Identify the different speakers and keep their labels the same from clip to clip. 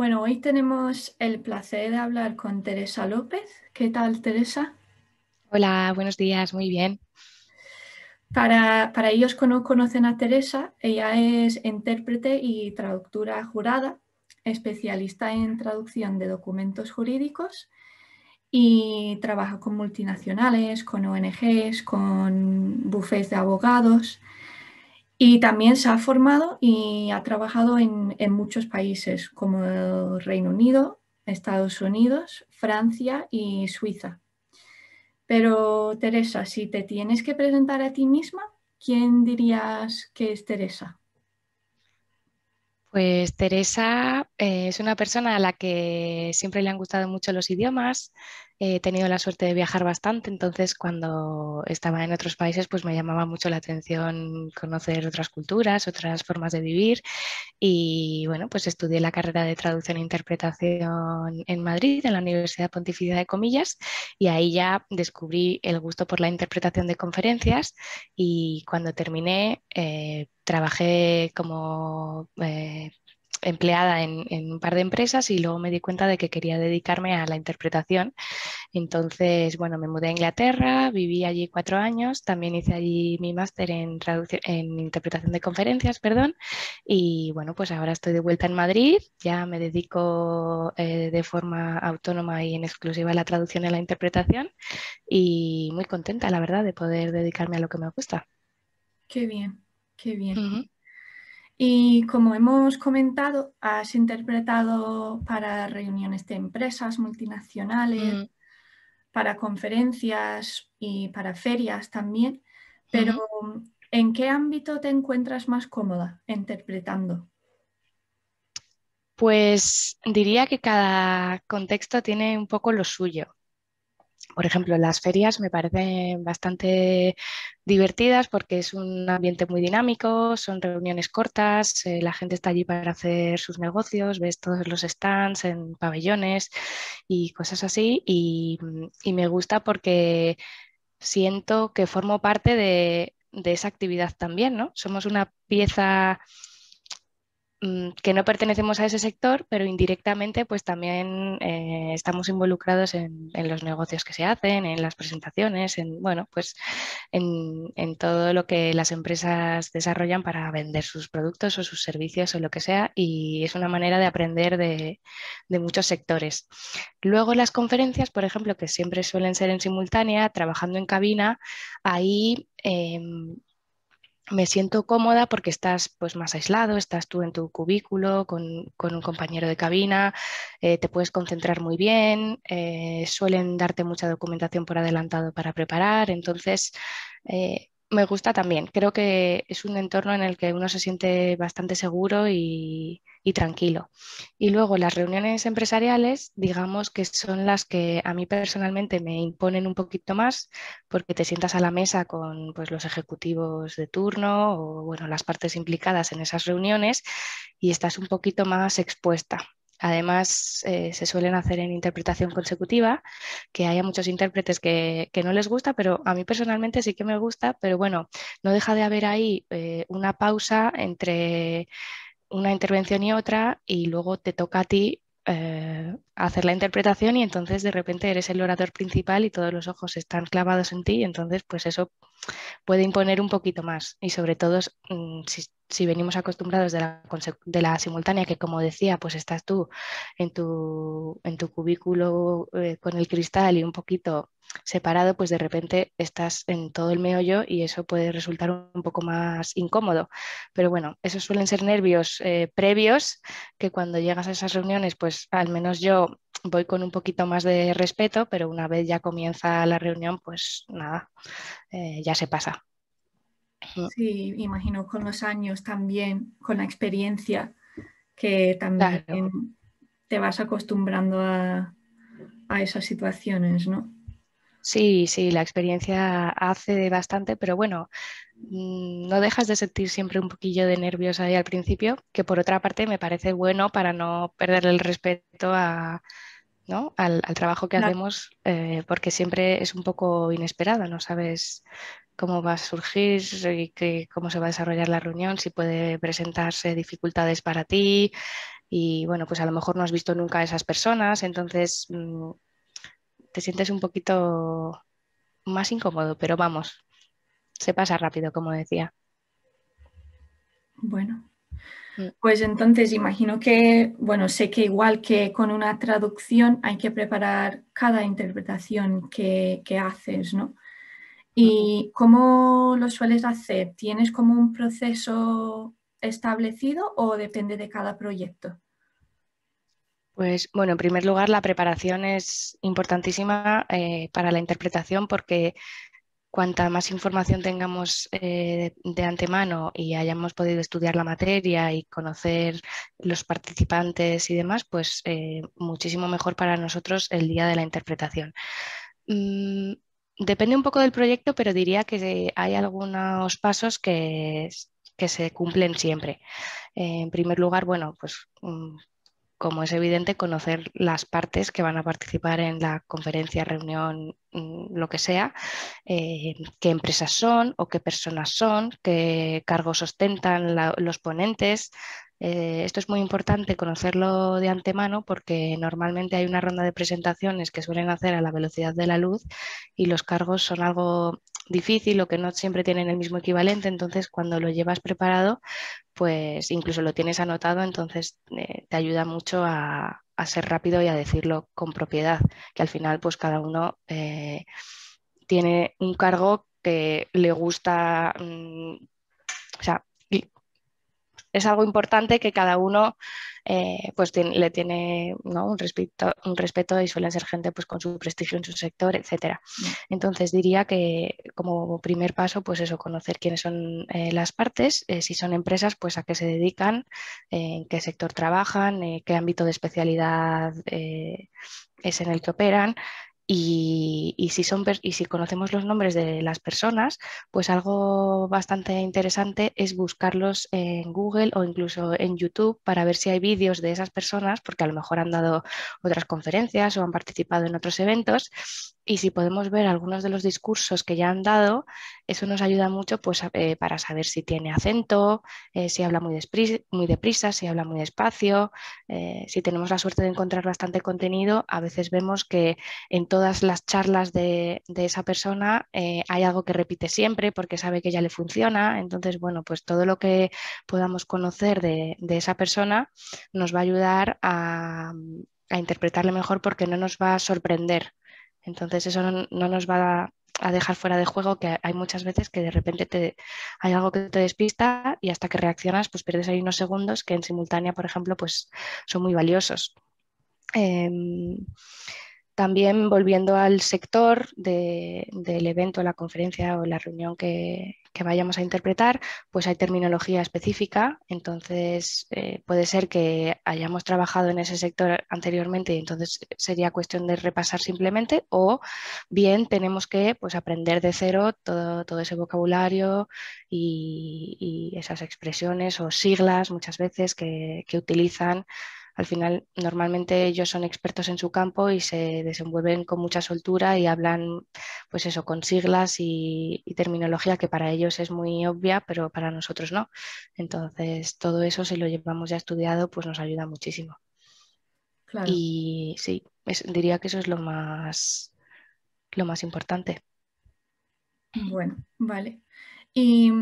Speaker 1: Bueno, hoy tenemos el placer de hablar con Teresa López. ¿Qué tal, Teresa?
Speaker 2: Hola, buenos días, muy bien.
Speaker 1: Para ellos que no conocen a Teresa, ella es intérprete y traductora jurada, especialista en traducción de documentos jurídicos y trabaja con multinacionales, con ONGs, con bufetes de abogados y también se ha formado y ha trabajado en muchos países como el Reino Unido, Estados Unidos, Francia y Suiza. Pero Teresa, si te tienes que presentar a ti misma, ¿quién dirías que es Teresa?
Speaker 2: Pues Teresa es una persona a la que siempre le han gustado mucho los idiomas. He tenido la suerte de viajar bastante, entonces cuando estaba en otros países pues me llamaba mucho la atención conocer otras culturas, otras formas de vivir y bueno, pues estudié la carrera de traducción e interpretación en Madrid, en la Universidad Pontificia de Comillas, y ahí ya descubrí el gusto por la interpretación de conferencias y cuando terminé trabajé como empleada en un par de empresas y luego me di cuenta de que quería dedicarme a la interpretación. Entonces, bueno, me mudé a Inglaterra, viví allí 4 años, también hice allí mi máster en interpretación de conferencias, perdón, y bueno, pues ahora estoy de vuelta en Madrid, ya me dedico de forma autónoma y en exclusiva a la traducción y a la interpretación y muy contenta, la verdad, de poder dedicarme a lo que me gusta.
Speaker 1: Qué bien, qué bien.
Speaker 2: Ujú.
Speaker 1: Y como hemos comentado, has interpretado para reuniones de empresas multinacionales,
Speaker 2: Mm,
Speaker 1: para conferencias y para ferias también, pero
Speaker 2: ujú.
Speaker 1: ¿en qué ámbito te encuentras más cómoda interpretando?
Speaker 2: Pues diría que cada contexto tiene un poco lo suyo. Por ejemplo, las ferias me parecen bastante divertidas porque es un ambiente muy dinámico, son reuniones cortas, la gente está allí para hacer sus negocios, ves todos los stands en pabellones y cosas así y me gusta porque siento que formo parte de esa actividad también, ¿no? Somos una pieza que no pertenecemos a ese sector, pero indirectamente pues también estamos involucrados en los negocios que se hacen, en las presentaciones, en, bueno, pues en todo lo que las empresas desarrollan para vender sus productos o sus servicios o lo que sea, y es una manera de aprender de muchos sectores. Luego las conferencias, por ejemplo, que siempre suelen ser en simultánea, trabajando en cabina, ahí me siento cómoda porque estás pues más aislado, estás tú en tu cubículo con un compañero de cabina, te puedes concentrar muy bien, suelen darte mucha documentación por adelantado para preparar, entonces me gusta también. Creo que es un entorno en el que uno se siente bastante seguro y tranquilo. Y luego las reuniones empresariales, digamos que son las que a mí personalmente me imponen un poquito más porque te sientas a la mesa con pues, los ejecutivos de turno o bueno, las partes implicadas en esas reuniones y estás un poquito más expuesta. Además, se suelen hacer en interpretación consecutiva, que haya muchos intérpretes que no les gusta, pero a mí personalmente sí que me gusta, pero bueno, no deja de haber ahí una pausa entre una intervención y otra y luego te toca a ti hacer la interpretación y entonces de repente eres el orador principal y todos los ojos están clavados en ti y entonces pues eso puede imponer un poquito más y sobre todo si venimos acostumbrados de la simultánea que como decía pues estás tú en tu cubículo con el cristal y un poquito separado pues de repente estás en todo el meollo y eso puede resultar un poco más incómodo, pero bueno, esos suelen ser nervios previos que cuando llegas a esas reuniones pues al menos yo voy con un poquito más de respeto, pero una vez ya comienza la reunión pues nada, ya se pasa.
Speaker 1: Sí, imagino con los años también, con la experiencia, que también
Speaker 2: Claro,
Speaker 1: te vas acostumbrando a esas situaciones, ¿no?
Speaker 2: sí, sí, la experiencia hace bastante, pero bueno, no dejas de sentir siempre un poquillo de nervios ahí al principio, que por otra parte me parece bueno para no perder el respeto ¿no? al trabajo que
Speaker 1: Claro,
Speaker 2: hacemos, porque siempre es un poco inesperado, no sabes cómo va a surgir y cómo se va a desarrollar la reunión, si puede presentarse dificultades para ti y bueno, pues a lo mejor no has visto nunca a esas personas, entonces te sientes un poquito más incómodo, pero vamos, se pasa rápido, como decía.
Speaker 1: Bueno,
Speaker 2: Mm.
Speaker 1: pues entonces imagino que, bueno, sé que igual que con una traducción hay que preparar cada interpretación que haces, ¿no? ¿Y cómo lo sueles hacer? ¿Tienes como un proceso establecido o depende de cada proyecto?
Speaker 2: Pues bueno, en primer lugar, la preparación es importantísima para la interpretación porque cuanta más información tengamos de antemano y hayamos podido estudiar la materia y conocer los participantes y demás, pues muchísimo mejor para nosotros el día de la interpretación. Mm, Depende un poco del proyecto, pero diría que hay algunos pasos que se cumplen siempre. En primer lugar, bueno, pues como es evidente, conocer las partes que van a participar en la conferencia, reunión, lo que sea, qué empresas son o qué personas son, qué cargos ostentan los ponentes. Esto es muy importante conocerlo de antemano porque normalmente hay una ronda de presentaciones que suelen hacer a la velocidad de la luz y los cargos son algo difícil o que no siempre tienen el mismo equivalente, entonces cuando lo llevas preparado pues incluso lo tienes anotado, entonces te ayuda mucho a ser rápido y a decirlo con propiedad, que al final pues cada uno tiene un cargo que le gusta, o sea, es algo importante que cada uno pues le tiene, ¿no?, un respeto y suelen ser gente pues con su prestigio en su sector, etcétera.
Speaker 1: Mm.
Speaker 2: Entonces diría que como primer paso pues eso, conocer quiénes son las partes, si son empresas pues a qué se dedican, en qué sector trabajan, qué ámbito de especialidad es en el que operan. Y si conocemos los nombres de las personas, pues algo bastante interesante es buscarlos en Google o incluso en YouTube para ver si hay vídeos de esas personas, porque a lo mejor han dado otras conferencias o han participado en otros eventos. Y si podemos ver algunos de los discursos que ya han dado, eso nos ayuda mucho pues, para saber si tiene acento, si habla muy deprisa, si habla muy despacio. Si tenemos la suerte de encontrar bastante contenido, a veces vemos que en todas las charlas de esa persona hay algo que repite siempre porque sabe que ya le funciona. Entonces, bueno, pues todo lo que podamos conocer de esa persona nos va a ayudar a interpretarle mejor porque no nos va a sorprender. Entonces, eso no nos va a dejar fuera de juego, que hay muchas veces que de repente hay algo que te despista y hasta que reaccionas, pues pierdes ahí unos segundos que en simultánea, por ejemplo, pues son muy valiosos. Em, También volviendo al sector del evento, la conferencia o la reunión que vayamos a interpretar, pues hay terminología específica, entonces puede ser que hayamos trabajado en ese sector anteriormente y entonces sería cuestión de repasar simplemente, o bien tenemos que pues, aprender de cero todo ese vocabulario y esas expresiones o siglas muchas veces que utilizan. Al final, normalmente ellos son expertos en su campo y se desenvuelven con mucha soltura y hablan, pues eso, con siglas y terminología que para ellos es muy obvia, pero para nosotros no. Entonces, todo eso, si lo llevamos ya estudiado, pues nos ayuda muchísimo.
Speaker 1: Claro,
Speaker 2: Y sí, diría que eso es lo más importante.
Speaker 1: bueno, vale. ¿Y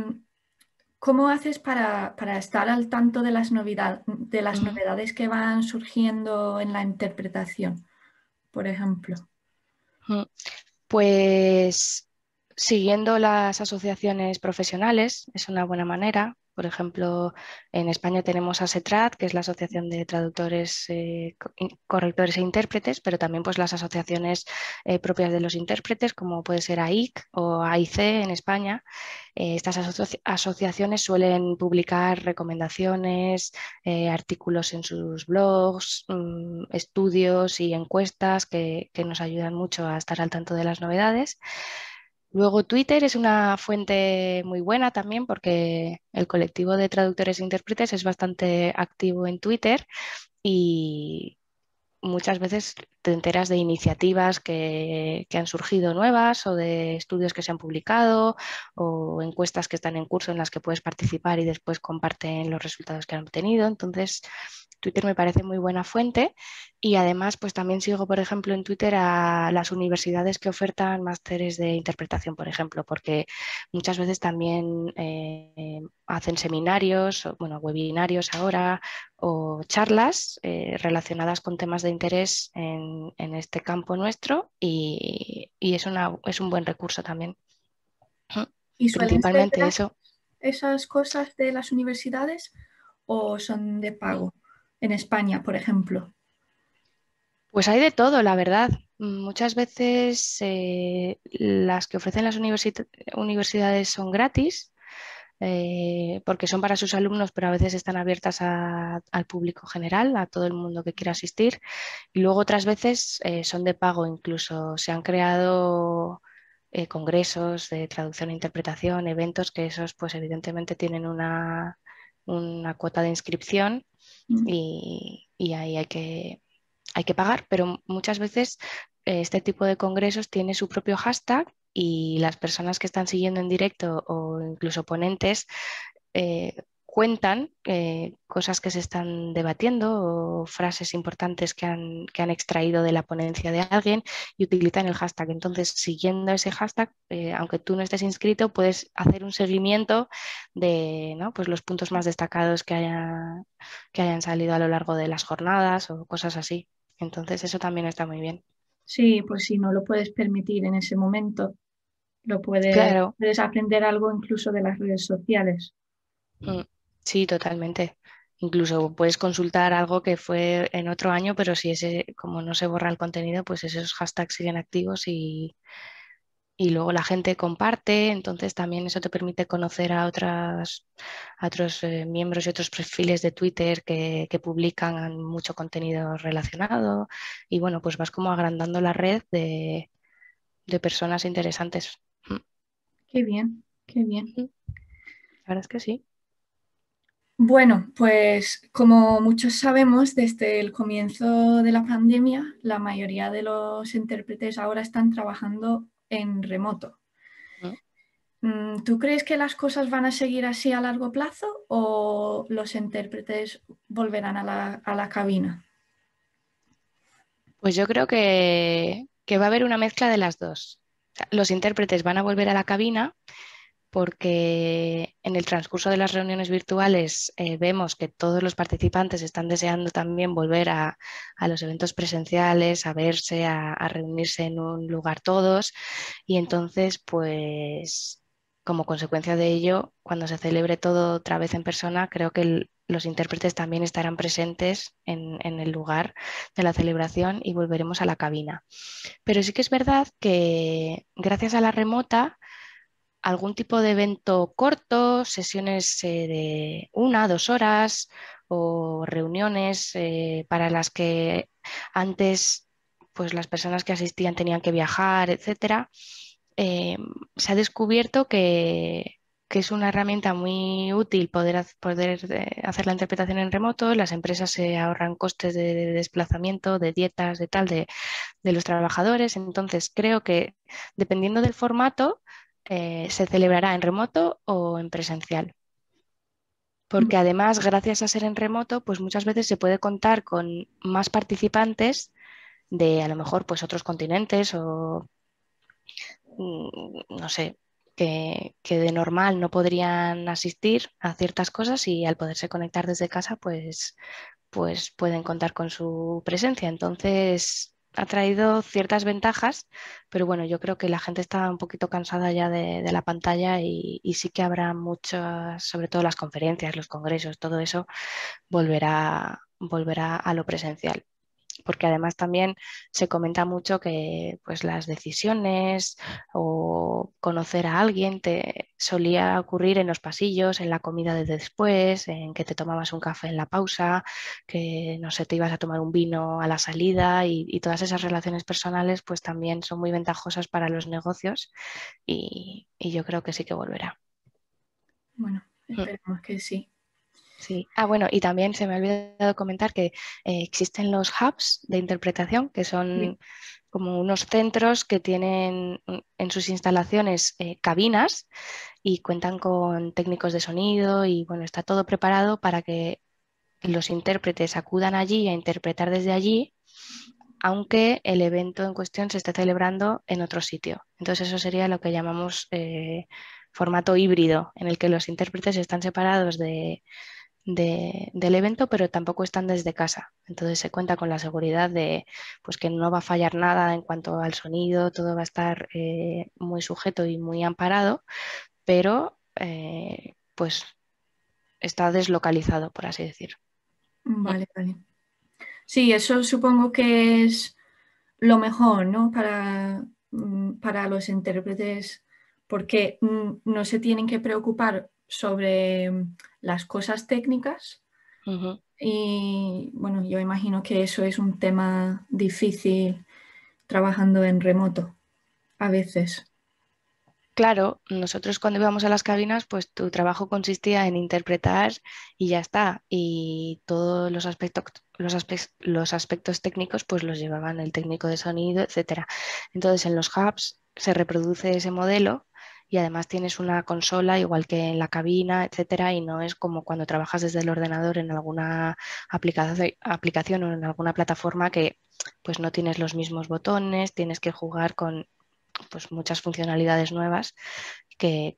Speaker 1: cómo haces para estar al tanto de de las
Speaker 2: Ujú.
Speaker 1: novedades que van surgiendo en la interpretación, por ejemplo?
Speaker 2: Ujú. Pues siguiendo las asociaciones profesionales es una buena manera. Por ejemplo, en España tenemos ASETRAD, que es la Asociación de Traductores, Correctores e Intérpretes, pero también pues, las asociaciones propias de los intérpretes, como puede ser AIC o AIC en España. Estas asociaciones suelen publicar recomendaciones, artículos en sus blogs, estudios y encuestas que nos ayudan mucho a estar al tanto de las novedades. Luego Twitter es una fuente muy buena también porque el colectivo de traductores e intérpretes es bastante activo en Twitter y muchas veces te enteras de iniciativas que han surgido nuevas o de estudios que se han publicado o encuestas que están en curso en las que puedes participar y después comparten los resultados que han obtenido. Entonces, Twitter me parece muy buena fuente y además pues también sigo, por ejemplo, en Twitter a las universidades que ofertan másteres de interpretación, por ejemplo, porque muchas veces también hacen seminarios, o, bueno, webinarios ahora o charlas relacionadas con temas de interés en este campo nuestro y es un buen recurso también.
Speaker 1: ¿Y suelen ser
Speaker 2: Principalmente
Speaker 1: gratis
Speaker 2: eso.
Speaker 1: esas cosas de las universidades o son de pago? En España, por ejemplo.
Speaker 2: Pues hay de todo, la verdad. Muchas veces las que ofrecen las universidades son gratis porque son para sus alumnos, pero a veces están abiertas al público general, a todo el mundo que quiera asistir. Y luego otras veces son de pago, incluso se han creado congresos de traducción e interpretación, eventos que esos pues evidentemente tienen una cuota de inscripción
Speaker 1: Mm.
Speaker 2: y ahí hay que pagar, pero muchas veces este tipo de congresos tiene su propio hashtag y las personas que están siguiendo en directo o incluso ponentes cuentan cosas que se están debatiendo o frases importantes que han extraído de la ponencia de alguien y utilizan el hashtag. Entonces, siguiendo ese hashtag, aunque tú no estés inscrito, puedes hacer un seguimiento de, ¿no? Pues los puntos más destacados que hayan salido a lo largo de las jornadas o cosas así. Entonces, eso también está muy bien.
Speaker 1: Sí, pues si no lo puedes permitir en ese momento,
Speaker 2: Claro,
Speaker 1: puedes aprender algo incluso de las redes sociales.
Speaker 2: mm, sí, totalmente. Incluso puedes consultar algo que fue en otro año, pero si ese, como no se borra el contenido, pues esos hashtags siguen activos y luego la gente comparte, entonces también eso te permite conocer a otros miembros y otros perfiles de Twitter que publican mucho contenido relacionado y bueno, pues vas como agrandando la red de personas interesantes. Mm,
Speaker 1: Qué bien, qué bien.
Speaker 2: mm, La verdad es que sí.
Speaker 1: Bueno, pues como muchos sabemos, desde el comienzo de la pandemia, la mayoría de los intérpretes ahora están trabajando en remoto.
Speaker 2: Mm.
Speaker 1: ¿Tú crees que las cosas van a seguir así a largo plazo o los intérpretes volverán a la cabina?
Speaker 2: Pues yo creo que va a haber una mezcla de las dos. O sea, los intérpretes van a volver a la cabina porque en el transcurso de las reuniones virtuales vemos que todos los participantes están deseando también volver a los eventos presenciales, a verse, a reunirse en un lugar todos y entonces pues como consecuencia de ello, cuando se celebre todo otra vez en persona, creo que los intérpretes también estarán presentes en el lugar de la celebración y volveremos a la cabina. Pero sí que es verdad que gracias a la remota, algún tipo de evento corto, sesiones de 1, 2 horas o reuniones para las que antes pues las personas que asistían tenían que viajar, etcétera, eh, se ha descubierto que es una herramienta muy útil poder hacer la interpretación en remoto. Las empresas se ahorran costes de desplazamiento, de dietas, de tal, de los trabajadores. Entonces, creo que dependiendo del formato, se celebrará en remoto o en presencial. Porque además, gracias a ser en remoto, pues muchas veces se puede contar con más participantes de a lo mejor pues otros continentes o no sé, que de normal no podrían asistir a ciertas cosas y al poderse conectar desde casa, pues pueden contar con su presencia. Entonces, ha traído ciertas ventajas, pero bueno, yo creo que la gente está un poquito cansada ya de la pantalla y sí que habrá muchas, sobre todo las conferencias, los congresos, todo eso volverá a lo presencial porque además también se comenta mucho que pues las decisiones o conocer a alguien te solía ocurrir en los pasillos, en la comida de después, en que te tomabas un café en la pausa, que no sé, te ibas a tomar un vino a la salida y todas esas relaciones personales pues también son muy ventajosas para los negocios y yo creo que sí que volverá.
Speaker 1: Bueno,
Speaker 2: Mm.
Speaker 1: esperemos que sí.
Speaker 2: Sí. Ah, bueno, y también se me ha olvidado comentar que existen los hubs de interpretación, que
Speaker 1: Sí.
Speaker 2: son como unos centros que tienen en sus instalaciones cabinas y cuentan con técnicos de sonido y bueno, está todo preparado para que los intérpretes acudan allí a interpretar desde allí, aunque el evento en cuestión se esté celebrando en otro sitio. Entonces eso sería lo que llamamos formato híbrido, en el que los intérpretes están separados del evento, pero tampoco están desde casa. Entonces se cuenta con la seguridad de pues, que no va a fallar nada en cuanto al sonido, todo va a estar muy sujeto y muy amparado, pero pues está deslocalizado, por así decir.
Speaker 1: Vale, vale. Sí, eso supongo que es lo mejor, ¿no? Para los intérpretes, porque no se tienen que preocupar sobre las cosas técnicas
Speaker 2: Ujú.
Speaker 1: y, bueno, yo imagino que eso es un tema difícil trabajando en remoto a veces.
Speaker 2: Claro, nosotros cuando íbamos a las cabinas, pues tu trabajo consistía en interpretar y ya está. Y todos los aspectos técnicos, pues los llevaban el técnico de sonido, etcétera. Entonces, en los hubs se reproduce ese modelo y además tienes una consola igual que en la cabina, etcétera. Y no es como cuando trabajas desde el ordenador en alguna aplicación o en alguna plataforma que pues no tienes los mismos botones, tienes que jugar con pues muchas funcionalidades nuevas que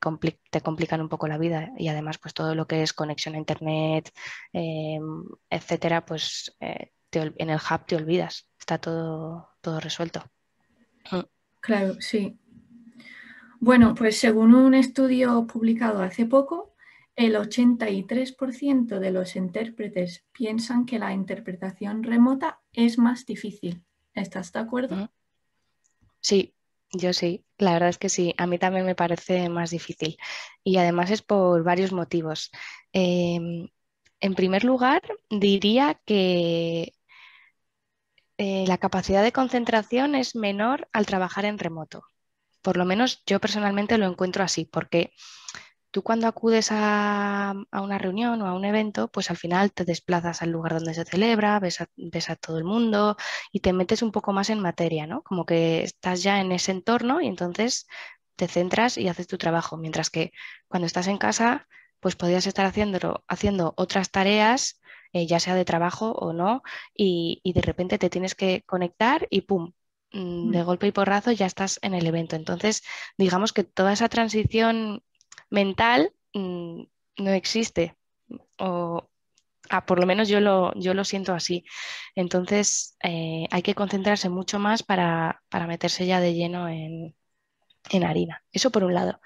Speaker 2: te complican un poco la vida y además pues todo lo que es conexión a internet, eh, etcétera, pues en el hub te olvidas, está todo resuelto. Mm.
Speaker 1: Claro, sí. Bueno, pues según un estudio publicado hace poco, el 83% de los intérpretes piensan que la interpretación remota es más difícil. ¿Estás de acuerdo?
Speaker 2: Mm. Sí, yo sí, la verdad es que sí, a mí también me parece más difícil y además es por varios motivos. En primer lugar, diría que la capacidad de concentración es menor al trabajar en remoto. Por lo menos yo personalmente lo encuentro así, porque tú cuando acudes a una reunión o a un evento, pues al final te desplazas al lugar donde se celebra, ves a todo el mundo y te metes un poco más en materia, ¿no? Como que estás ya en ese entorno y entonces te centras y haces tu trabajo, mientras que cuando estás en casa, pues podrías estar haciendo otras tareas, ya sea de trabajo o no, y de repente te tienes que conectar y ¡pum! De
Speaker 1: Mm.
Speaker 2: golpe y porrazo ya estás en el evento. Entonces, digamos que toda esa transición mental no existe, o por lo menos yo lo siento así. Entonces, hay que concentrarse mucho más para meterse ya de lleno en harina. Eso por un lado.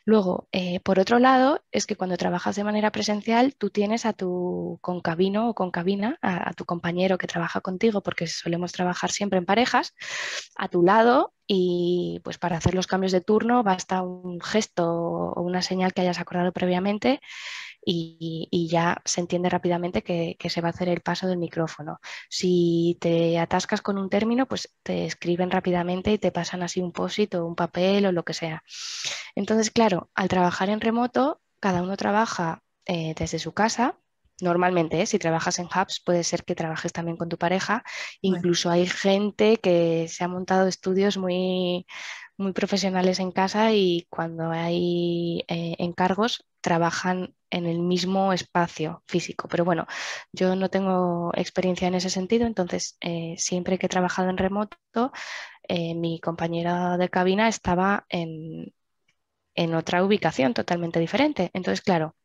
Speaker 2: Luego, por otro lado, es que cuando trabajas de manera presencial, tú tienes a tu concabino o concabina, a tu compañero que trabaja contigo, porque solemos trabajar siempre en parejas, a tu lado y pues para hacer los cambios de turno basta un gesto o una señal que hayas acordado previamente y ya se entiende rápidamente que se va a hacer el paso del micrófono. Si te atascas con un término, pues te escriben rápidamente y te pasan así un post-it o un papel o lo que sea. Entonces, claro, al trabajar en remoto, cada uno trabaja desde su casa. Normalmente, si trabajas en hubs, puede ser que trabajes también con tu pareja.
Speaker 1: Vale.
Speaker 2: Incluso hay gente que se ha montado estudios muy profesionales en casa y cuando hay encargos trabajan en el mismo espacio físico. Pero bueno, yo no tengo experiencia en ese sentido, entonces siempre que he trabajado en remoto, mi compañera de cabina estaba en otra ubicación totalmente diferente. Entonces, claro,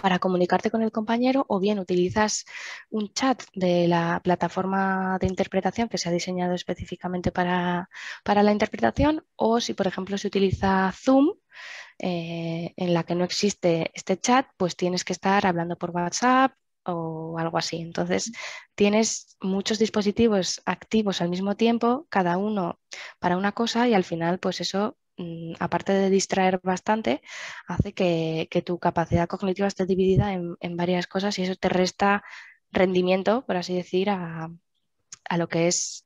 Speaker 2: para comunicarte con el compañero o bien utilizas un chat de la plataforma de interpretación que se ha diseñado específicamente para la interpretación o si, por ejemplo, se utiliza Zoom, en la que no existe este chat, pues tienes que estar hablando por WhatsApp o algo así. Entonces, tienes muchos dispositivos activos al mismo tiempo, cada uno para una cosa y al final, pues eso, aparte de distraer bastante, hace que tu capacidad cognitiva esté dividida en varias cosas y eso te resta rendimiento, por así decir, a lo que es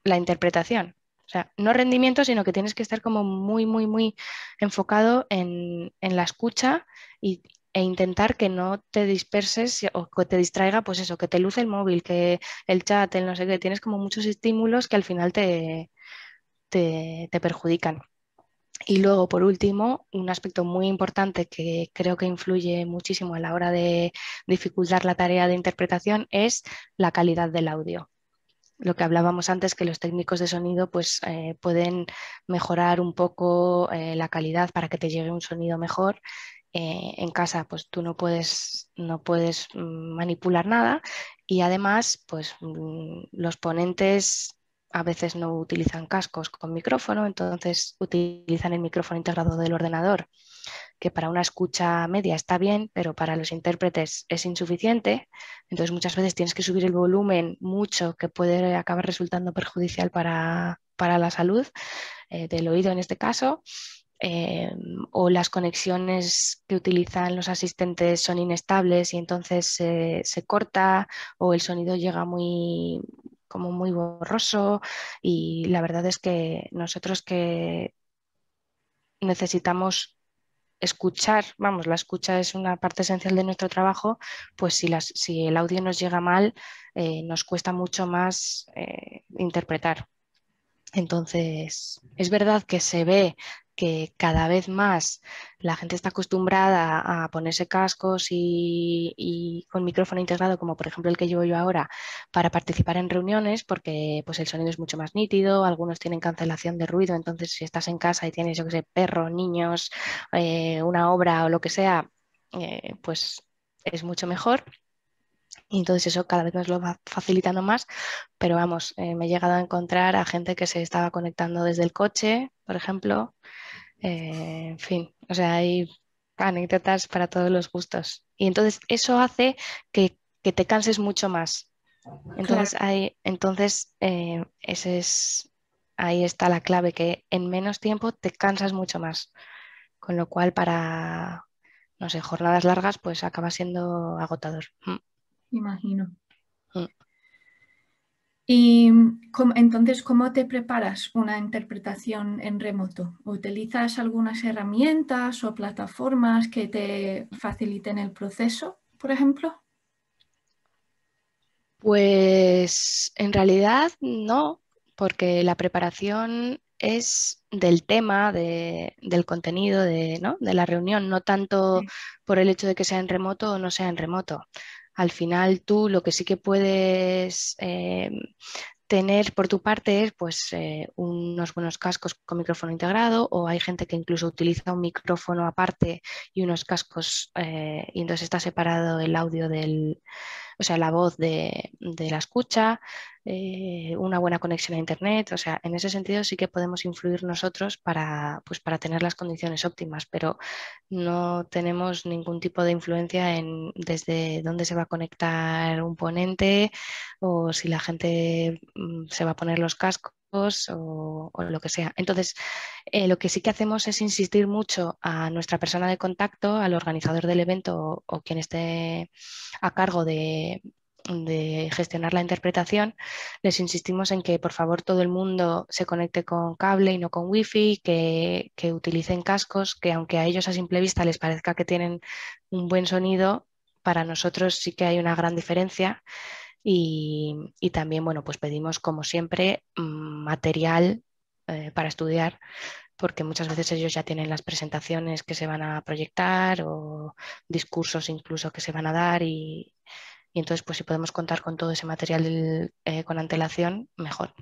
Speaker 2: la interpretación. O sea, no rendimiento, sino que tienes que estar como muy enfocado en la escucha y e intentar que no te disperses o que te distraiga, pues eso, que te luce el móvil, que el chat, el no sé qué, tienes como muchos estímulos que al final te perjudican. Y luego, por último, un aspecto muy importante que creo que influye muchísimo a la hora de dificultar la tarea de interpretación es la calidad del audio. Lo que hablábamos antes, que los técnicos de sonido pues, pueden mejorar un poco la calidad para que te llegue un sonido mejor. En casa pues tú no puedes manipular nada y además pues los ponentes a veces no utilizan cascos con micrófono, entonces utilizan el micrófono integrado del ordenador, que para una escucha media está bien, pero para los intérpretes es insuficiente. Entonces muchas veces tienes que subir el volumen mucho, que puede acabar resultando perjudicial para la salud del oído en este caso. eh, o las conexiones que utilizan los asistentes son inestables y entonces se corta o el sonido llega como muy borroso, y la verdad es que nosotros que necesitamos escuchar, vamos, la escucha es una parte esencial de nuestro trabajo, pues si el audio nos llega mal, nos cuesta mucho más interpretar. Entonces, es verdad que se ve que cada vez más la gente está acostumbrada a ponerse cascos y con micrófono integrado, como por ejemplo el que llevo yo ahora, para participar en reuniones, porque pues el sonido es mucho más nítido, algunos tienen cancelación de ruido, entonces si estás en casa y tienes, yo que sé, perros, niños, una obra o lo que sea, pues es mucho mejor. Y entonces eso cada vez nos lo va facilitando más, pero vamos, me he llegado a encontrar a gente que se estaba conectando desde el coche, por ejemplo. En fin, o sea, hay anécdotas para todos los gustos. Y entonces eso hace que te canses mucho más.
Speaker 1: Claro,
Speaker 2: Ahí está la clave, que en menos tiempo te cansas mucho más. Con lo cual para, no sé, jornadas largas, pues acaba siendo agotador.
Speaker 1: imagino.
Speaker 2: Mm.
Speaker 1: Y entonces, ¿cómo te preparas una interpretación en remoto? ¿Utilizas algunas herramientas o plataformas que te faciliten el proceso, por ejemplo?
Speaker 2: Pues en realidad no, porque la preparación es del tema, del contenido, ¿no? De la reunión, no tanto
Speaker 1: Sí.
Speaker 2: por el hecho de que sea en remoto o no sea en remoto. Al final tú lo que sí que puedes tener por tu parte es pues, unos buenos cascos con micrófono integrado, o hay gente que incluso utiliza un micrófono aparte y unos cascos, y entonces está separado el audio o sea, la voz de la escucha, una buena conexión a Internet. O sea, en ese sentido sí que podemos influir nosotros pues, para tener las condiciones óptimas, pero no tenemos ningún tipo de influencia en desde dónde se va a conectar un ponente o si la gente se va a poner los cascos o lo que sea. Entonces, lo que sí que hacemos es insistir mucho a nuestra persona de contacto, al organizador del evento o quien esté a cargo de gestionar la interpretación. Les insistimos en que por favor todo el mundo se conecte con cable y no con wifi, que utilicen cascos, que aunque a ellos a simple vista les parezca que tienen un buen sonido, para nosotros sí que hay una gran diferencia. Y también, bueno, pues pedimos como siempre material para estudiar, porque muchas veces ellos ya tienen las presentaciones que se van a proyectar o discursos incluso que se van a dar, y entonces pues si podemos contar con todo ese material con antelación, mejor.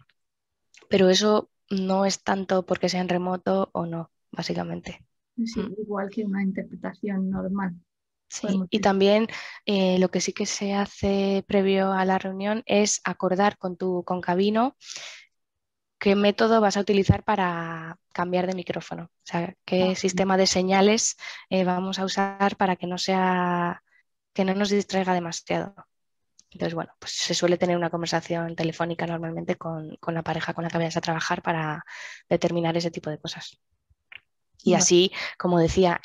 Speaker 2: Pero eso no es tanto porque sea en remoto o no, básicamente. Mm.
Speaker 1: Sí, igual que una interpretación normal.
Speaker 2: Sí,
Speaker 1: Podemos
Speaker 2: y
Speaker 1: decir.
Speaker 2: también lo que sí que se hace previo a la reunión es acordar con tu concabino qué método vas a utilizar para cambiar de micrófono. O sea, qué sistema de señales vamos a usar para que no nos distraiga demasiado. Entonces, bueno, pues se suele tener una conversación telefónica normalmente con la pareja con la que vayas a trabajar para determinar ese tipo de cosas. Y
Speaker 1: Va-
Speaker 2: así, como decía,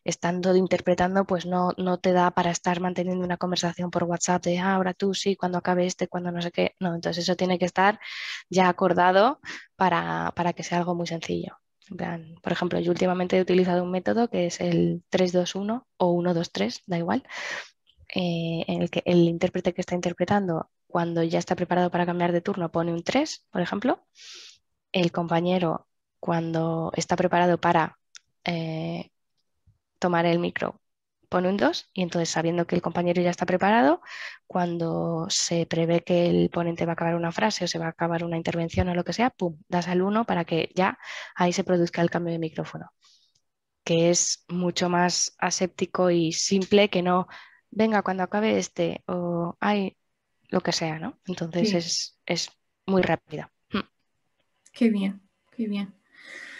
Speaker 2: estando interpretando, pues no te da para estar manteniendo una conversación por WhatsApp de ahora tú sí, cuando acabe cuando no sé qué. No, entonces eso tiene que estar ya acordado para que sea algo muy sencillo. En plan, por ejemplo, yo últimamente he utilizado un método que es el 3-2-1 o 1-2-3, da igual, en el que el intérprete que está interpretando, cuando ya está preparado para cambiar de turno, pone un 3, por ejemplo. El compañero, cuando está preparado para eh, tomar el micro, pone un 2 y entonces sabiendo que el compañero ya está preparado, cuando se prevé que el ponente va a acabar una frase o se va a acabar una intervención o lo que sea, pum, das al 1 para que ya ahí se produzca el cambio de micrófono, que es mucho más aséptico y simple que no, venga, cuando acabe este o hay lo que sea, ¿no? Entonces
Speaker 1: Sí,
Speaker 2: es muy rápida.
Speaker 1: qué bien, qué bien.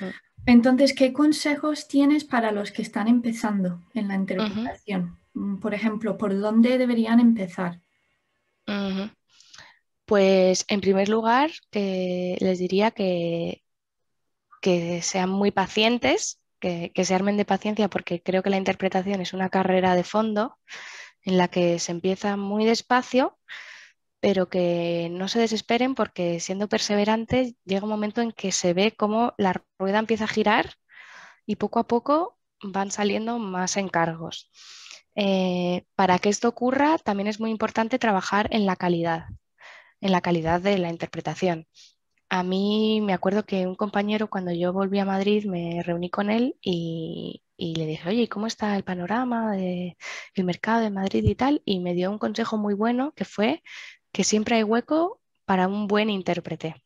Speaker 2: Mm,
Speaker 1: Entonces, ¿qué consejos tienes para los que están empezando en la
Speaker 2: ujú,
Speaker 1: interpretación? Por ejemplo, ¿por dónde deberían empezar?
Speaker 2: ujú. Pues en primer lugar, les diría que sean muy pacientes, que se armen de paciencia, porque creo que la interpretación es una carrera de fondo en la que se empieza muy despacio, pero que no se desesperen porque siendo perseverantes llega un momento en que se ve cómo la rueda empieza a girar y poco a poco van saliendo más encargos. Para que esto ocurra, también es muy importante trabajar en la calidad de la interpretación. A mí me acuerdo que un compañero, cuando yo volví a Madrid, me reuní con él y le dije, oye, ¿y cómo está el panorama del mercado de Madrid y tal? Y me dio un consejo muy bueno que fue que siempre hay hueco para un buen intérprete.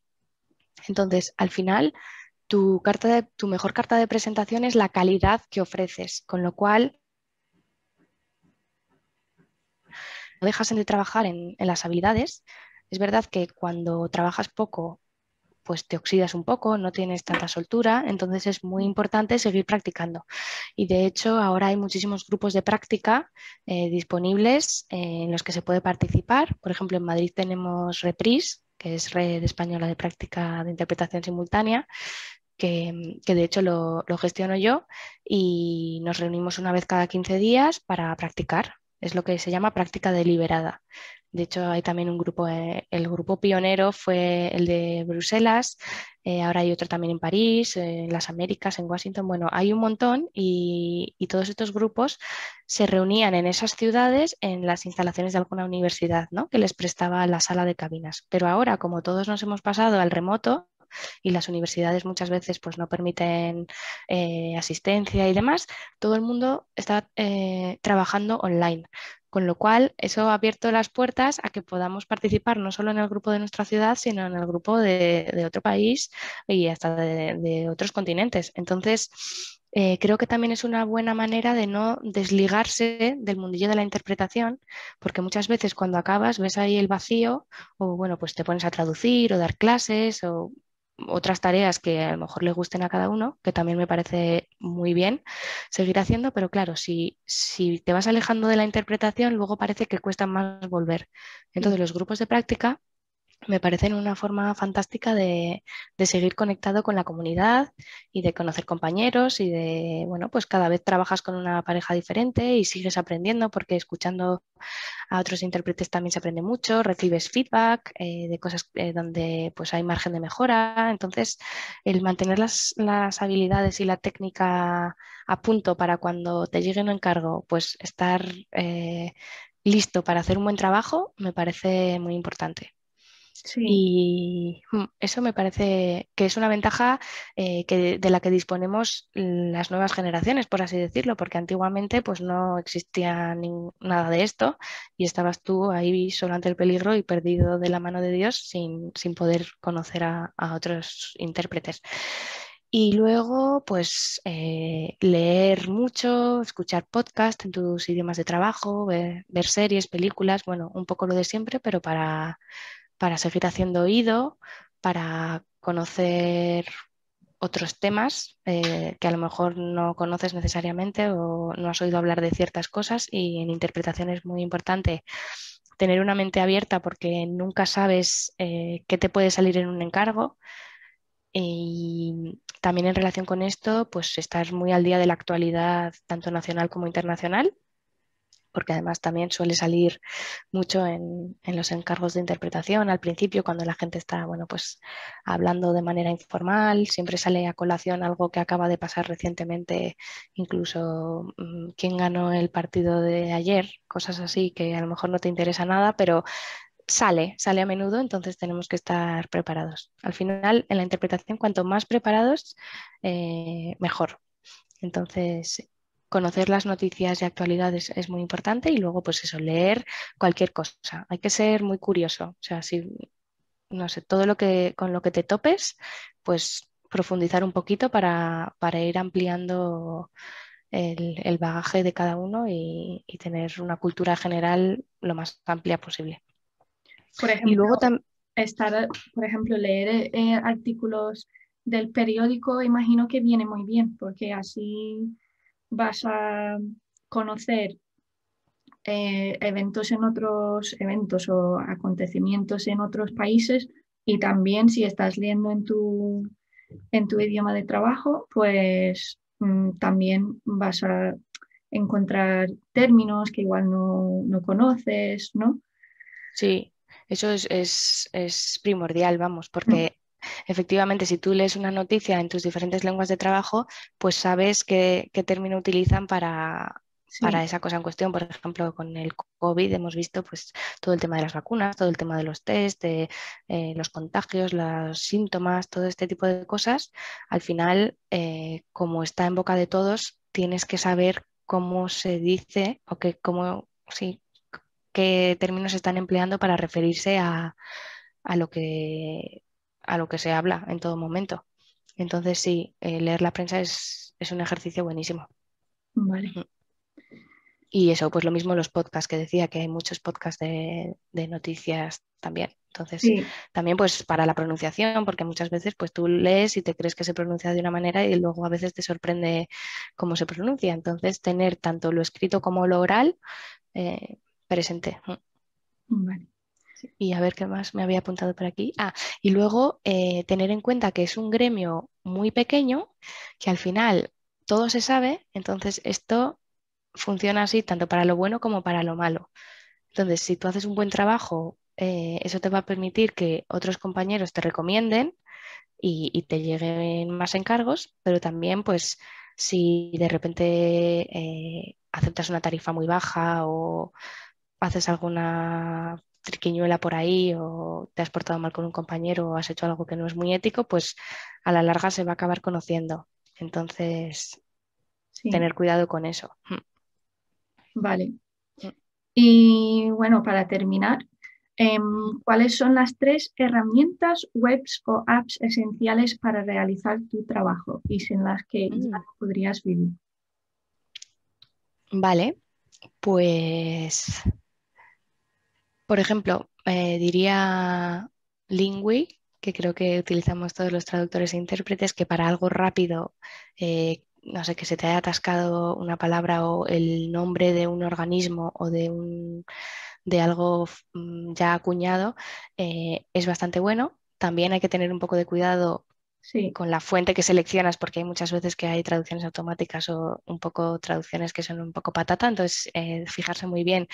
Speaker 2: Entonces, al final, tu mejor carta de presentación es la calidad que ofreces, con lo cual no dejas de trabajar en las habilidades. Es verdad que cuando trabajas poco pues te oxidas un poco, no tienes tanta soltura, entonces es muy importante seguir practicando. Y de hecho ahora hay muchísimos grupos de práctica disponibles en los que se puede participar. Por ejemplo, en Madrid tenemos Reprise, que es Red Española de Práctica de Interpretación Simultánea, que de hecho lo gestiono yo y nos reunimos una vez cada 15 días para practicar. Es lo que se llama práctica deliberada. De hecho, hay también un grupo, el grupo pionero fue el de Bruselas, ahora hay otro también en París, en las Américas, en Washington. Bueno, hay un montón y todos estos grupos se reunían en esas ciudades en las instalaciones de alguna universidad, ¿no? Que les prestaba la sala de cabinas. Pero ahora, como todos nos hemos pasado al remoto, y las universidades muchas veces pues no permiten asistencia y demás, todo el mundo está trabajando online. Con lo cual, eso ha abierto las puertas a que podamos participar no solo en el grupo de nuestra ciudad, sino en el grupo de otro país y hasta de otros continentes. Entonces, creo que también es una buena manera de no desligarse del mundillo de la interpretación, porque muchas veces cuando acabas ves ahí el vacío o bueno, pues te pones a traducir o dar clases o otras tareas que a lo mejor le gusten a cada uno, que también me parece muy bien seguir haciendo, pero claro, si te vas alejando de la interpretación, luego parece que cuesta más volver. Entonces,
Speaker 1: Sí.
Speaker 2: los grupos de práctica me parecen una forma fantástica de seguir conectado con la comunidad y de conocer compañeros y de, bueno, pues cada vez trabajas con una pareja diferente y sigues aprendiendo porque escuchando a otros intérpretes también se aprende mucho, recibes feedback de cosas donde pues hay margen de mejora. Entonces, el mantener las habilidades y la técnica a punto para cuando te llegue un encargo, pues estar listo para hacer un buen trabajo, me parece muy importante.
Speaker 1: Sí,
Speaker 2: Y eso me parece que es una ventaja de la que disponemos las nuevas generaciones, por así decirlo, porque antiguamente pues no existía nada de esto y estabas tú ahí solo ante el peligro y perdido de la mano de Dios sin poder conocer a otros intérpretes. Y luego, pues, leer mucho, escuchar podcast en tus idiomas de trabajo, ver series, películas, bueno, un poco lo de siempre, pero para seguir haciendo oído, para conocer otros temas que a lo mejor no conoces necesariamente o no has oído hablar de ciertas cosas y en interpretación es muy importante tener una mente abierta porque nunca sabes qué te puede salir en un encargo y también en relación con esto, pues estar muy al día de la actualidad tanto nacional como internacional porque además también suele salir mucho en los encargos de interpretación al principio, cuando la gente está, bueno, pues hablando de manera informal, siempre sale a colación algo que acaba de pasar recientemente, incluso quién ganó el partido de ayer, cosas así que a lo mejor no te interesa nada, pero sale a menudo, entonces tenemos que estar preparados. Al final, en la interpretación, cuanto más preparados, mejor. Entonces, conocer las noticias y actualidades es muy importante y luego, pues eso, leer cualquier cosa. Hay que ser muy curioso. O sea, si, no sé, todo lo que, con lo que te topes, pues profundizar un poquito para ir ampliando el bagaje de cada uno y tener una cultura general lo más amplia posible.
Speaker 1: Por
Speaker 2: Y
Speaker 1: ejemplo,
Speaker 2: luego también...
Speaker 1: por ejemplo, leer artículos del periódico, imagino que viene muy bien, porque así vas a conocer eventos en otros eventos o acontecimientos en otros países y también si estás leyendo en tu idioma de trabajo, pues también vas a encontrar términos que igual no conoces, ¿no?
Speaker 2: Sí, eso es primordial, vamos,
Speaker 1: Mm,
Speaker 2: porque efectivamente si tú lees una noticia en tus diferentes lenguas de trabajo, pues sabes qué término utilizan para
Speaker 1: sí,
Speaker 2: esa cosa en cuestión. Por ejemplo, con el COVID hemos visto pues todo el tema de las vacunas, todo el tema de los test, de los contagios, los síntomas, todo este tipo de cosas. Al final, como está en boca de todos, tienes que saber cómo se dice o que cómo, sí, qué términos se están empleando para referirse a lo a lo que se habla en todo momento. Entonces, sí, leer la prensa es un ejercicio buenísimo.
Speaker 1: vale.
Speaker 2: Y eso, pues lo mismo los podcasts que decía, que hay muchos podcasts de noticias también. Entonces,
Speaker 1: Sí,
Speaker 2: también pues para la pronunciación, porque muchas veces pues tú lees y te crees que se pronuncia de una manera y luego a veces te sorprende cómo se pronuncia. Entonces, tener tanto lo escrito como lo oral presente.
Speaker 1: vale.
Speaker 2: Y a ver qué más me había apuntado por aquí. Ah, y luego tener en cuenta que es un gremio muy pequeño, que al final todo se sabe, entonces esto funciona así tanto para lo bueno como para lo malo. Entonces, si tú haces un buen trabajo, eso te va a permitir que otros compañeros te recomienden y te lleguen más encargos, pero también pues si de repente aceptas una tarifa muy baja o haces alguna triquiñuela por ahí o te has portado mal con un compañero o has hecho algo que no es muy ético, pues a la larga se va a acabar conociendo. Entonces,
Speaker 1: Sí,
Speaker 2: tener cuidado con eso.
Speaker 1: vale. Y bueno, para terminar, ¿cuáles son las tres herramientas, webs o apps esenciales para realizar tu trabajo y sin las que ya
Speaker 2: Mm,
Speaker 1: no podrías vivir?
Speaker 2: vale, pues, por ejemplo, diría Lingui, que creo que utilizamos todos los traductores e intérpretes, que para algo rápido, no sé, que se te haya atascado una palabra o el nombre de un organismo o de algo ya acuñado, es bastante bueno. También hay que tener un poco de cuidado
Speaker 1: Sí,
Speaker 2: con la fuente que seleccionas, porque hay muchas veces que hay traducciones automáticas o un poco traducciones que son un poco patata, entonces fijarse muy bien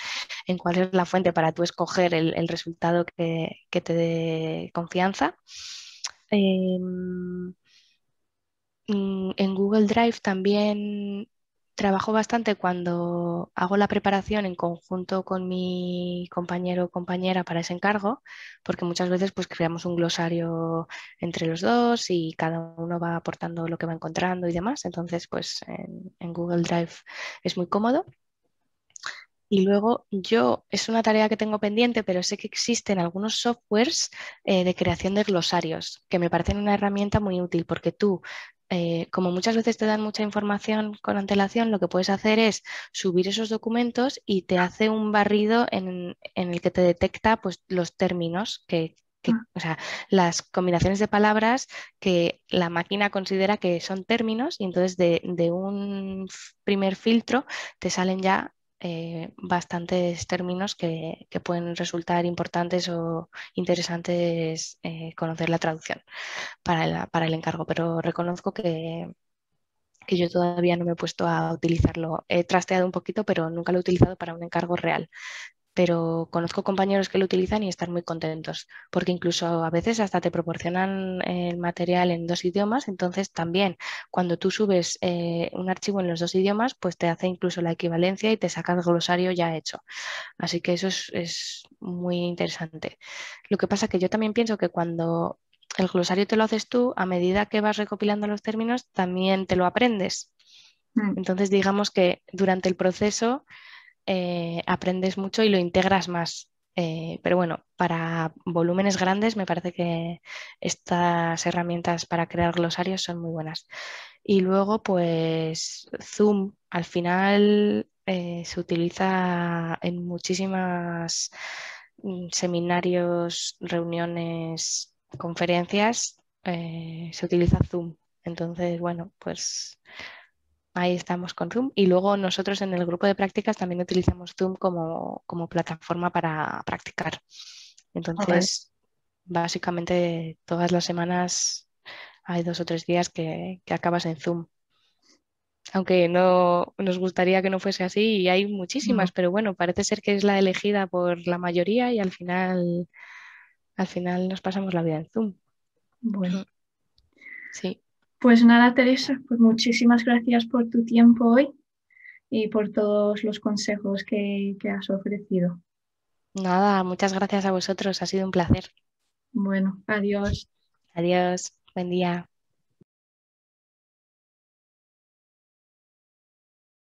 Speaker 2: en cuál es la fuente para tú escoger el resultado que te dé confianza. Em, en Google Drive también trabajo bastante cuando hago la preparación en conjunto con mi compañero o compañera para ese encargo, porque muchas veces pues creamos un glosario entre los dos y cada uno va aportando lo que va encontrando y demás. Entonces, pues en Google Drive es muy cómodo. Y luego yo, es una tarea que tengo pendiente, pero sé que existen algunos softwares de creación de glosarios que me parecen una herramienta muy útil porque tú, como muchas veces te dan mucha información con antelación, lo que puedes hacer es subir esos documentos y te hace un barrido en el que te detecta pues, los términos
Speaker 1: ah,
Speaker 2: o sea, las combinaciones de palabras que la máquina considera que son términos y entonces de un primer filtro te salen ya bastantes términos que pueden resultar importantes o interesantes conocer la traducción para el encargo, pero reconozco que yo todavía no me he puesto a utilizarlo. He trasteado un poquito, pero nunca lo he utilizado para un encargo real. Pero conozco compañeros que lo utilizan y están muy contentos, porque incluso a veces hasta te proporcionan el material en 2 idiomas, entonces también cuando tú subes un archivo en los 2 idiomas, pues te hace incluso la equivalencia y te saca el glosario ya hecho. Así que eso es muy interesante. Lo que pasa que yo también pienso que cuando el glosario te lo haces tú, a medida que vas recopilando los términos, también te lo aprendes.
Speaker 1: Mm.
Speaker 2: Entonces, digamos que durante el proceso aprendes mucho y lo integras más. Pero bueno, para volúmenes grandes me parece que estas herramientas para crear glosarios son muy buenas. Y luego, pues Zoom al final se utiliza en muchísimas seminarios, reuniones, conferencias, se utiliza Zoom. Entonces, bueno, pues ahí estamos con Zoom. Y luego nosotros en el grupo de prácticas también utilizamos Zoom como plataforma para practicar.
Speaker 1: Ah, vale.
Speaker 2: Entonces, básicamente todas las semanas hay 2 o 3 días que acabas en Zoom. Aunque no nos gustaría que no fuese así y hay
Speaker 1: No.
Speaker 2: muchísimas, pero bueno, parece ser que es la elegida por la mayoría y al final nos pasamos la vida en Zoom.
Speaker 1: Bueno,
Speaker 2: Sí.
Speaker 1: pues nada, Teresa, pues muchísimas gracias por tu tiempo hoy y por todos los consejos que has ofrecido.
Speaker 2: Nada, muchas gracias a vosotros, ha sido un placer.
Speaker 1: Bueno, adiós.
Speaker 2: Adiós, buen día.